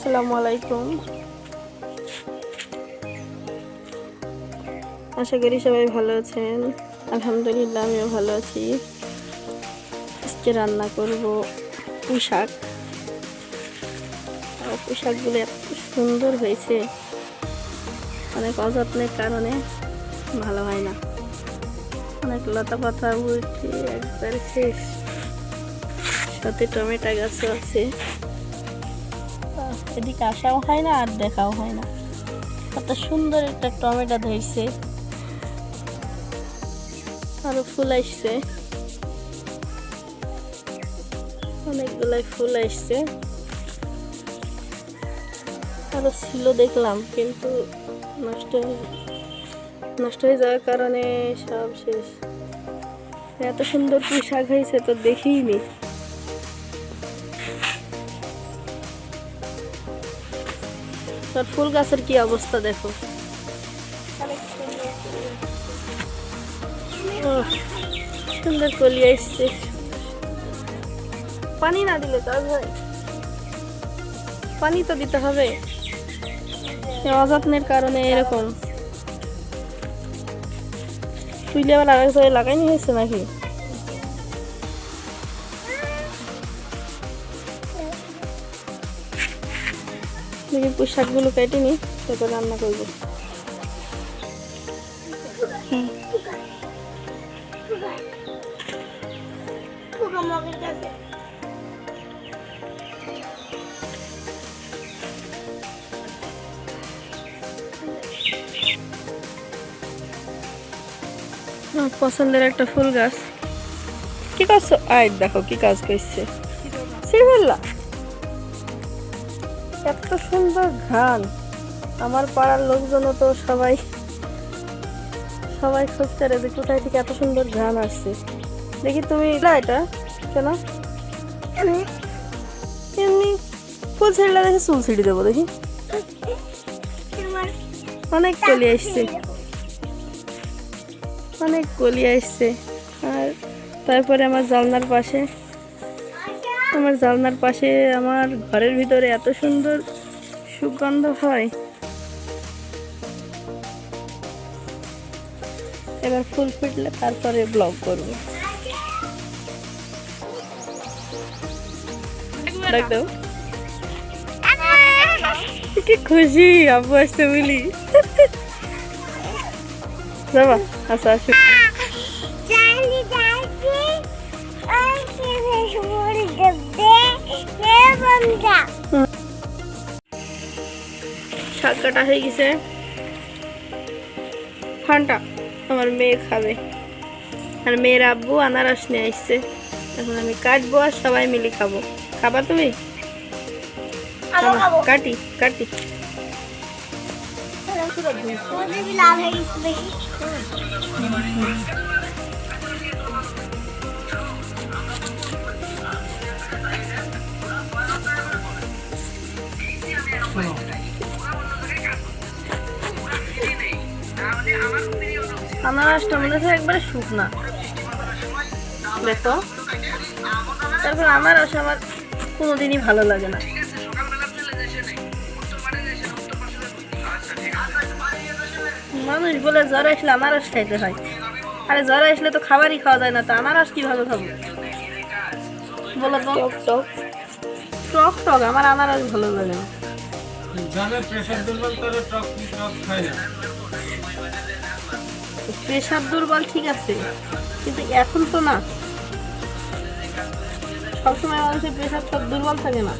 আসসালামু আলাইকুম। আশা করি সবাই ভালো আছেন। আলহামদুলিল্লাহ আমিও ভালো আছি। আজকে রান্না করব পুঁই শাক। পুঁই শাকগুলো এত সুন্দর হয়েছে, অনেক অযত্নের কারণে ভালো হয় না। অনেক লতা পাতা উঠে একবারে শেষ, সাথে টমেটো গাছও আছে। এদিকে আসাও হয় না আর দেখাও হয় না। কত সুন্দর একটা টমেটো ধরছে, আরো ফুল আসছে, অনেকগুলাই ফুল আসছে। আরো ছিল দেখলাম, কিন্তু নষ্ট হয়ে যাওয়ার কারণে সব শেষ। এত সুন্দর পুঁই শাক হয়েছে তো দেখিনি। তোর ফুল গাছের কি অবস্থা দেখো, সুন্দর কলি আসছে। পানি না দিলে কাজ হয়? পানি তো দিতে হবে, অযত্নের কারণে এরকম। তুইলে আবার আরেক জায়গায় লাগাইনি হয়েছে নাকি? দেখি পুঁই শাকগুলো কেটে নি, তারপর রান্না করবো। পছন্দের একটা ফুল গাছ। কি করছো? আয় দেখো কি কাজ করছে। এত সুন্দর ঘ্রাণ, আমার পাড়ার লোকজনও তো সবাই খুঁজতে রে যে কোথায় থেকে এত সুন্দর ঘ্রাণ আসছে। দেখি তুমি এটা কেন এমনি ফুল ছিঁড়লে দেখি চুল ছিঁড়ে দেবো। দেখি অনেক কলি আসছে, অনেক কলি আসছে। আর তারপরে আমার জানলার পাশে আমার ঘরের ভিতরে এত সুন্দর সুগন্ধ হয়। এবার ফুল ফুটলে তারপরে ব্লগ করবো। ডাক দাও। কি খুশি আব্বু আসছে বলি। যাবা? আচ্ছা আসো। শাক কাটা হয়ে গেছে, ঠান্ডা আমার মেয়ে খাবে। আর মেয়ের আব্বু আনারস নিয়ে আসছে, এখন আমি কাটবো আর সবাই মিলে খাবো। খাবা তুমি? কাটি কাটি। আনারসটা মনে হচ্ছে একবারে শুকনা, দেখো। তারপর আনারস আমার কোনোদিনই ভালো লাগে না। মানুষ বলে জ্বর আসলে আনারস খাইতে হয়, আরে জ্বর আসলে তো খাবারই খাওয়া যায় না, তো আনারস কিভাবে খাবো বলো তো? টক টক আমার আনারস ভালো লাগে না। প্রেশার দুর্বল ঠিক আছে, কিন্তু এখন তো না, সবসময় মানুষের প্রেশার সব দুর্বল থাকে না।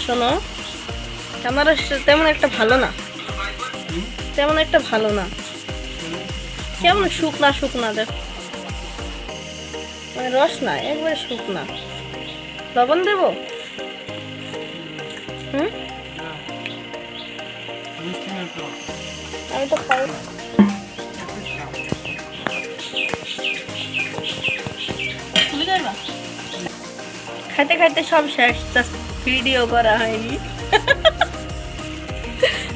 শোনো, আনারস তেমন একটা ভালো না, কেমন শুকনা শুকনা দেখো, মানে রস না, একবারে শুকনা। লবণ দেবো? আমি তো খাই। খাইতে খাইতে সব শেষ, ভিডিও করা হয়নি।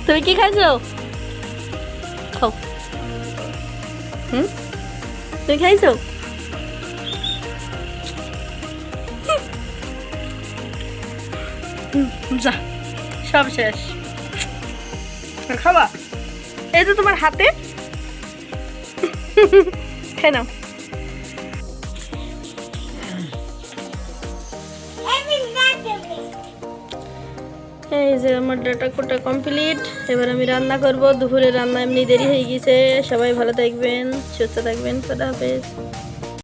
তুমি কি খাইছো? খাও। তুমি খাইছো? যা, সব শেষ। খাবা? এই তো তোমার হাতে, খেয়ে নাও। এই যে আমার ডাটা কোটা কমপ্লিট। এবার আমি রান্না করব। দুপুরে রান্না এমনি দেরি হয়ে গেছে। সবাই ভালো থাকবেন, সুস্থ থাকবেন। খোদা হাফেজ।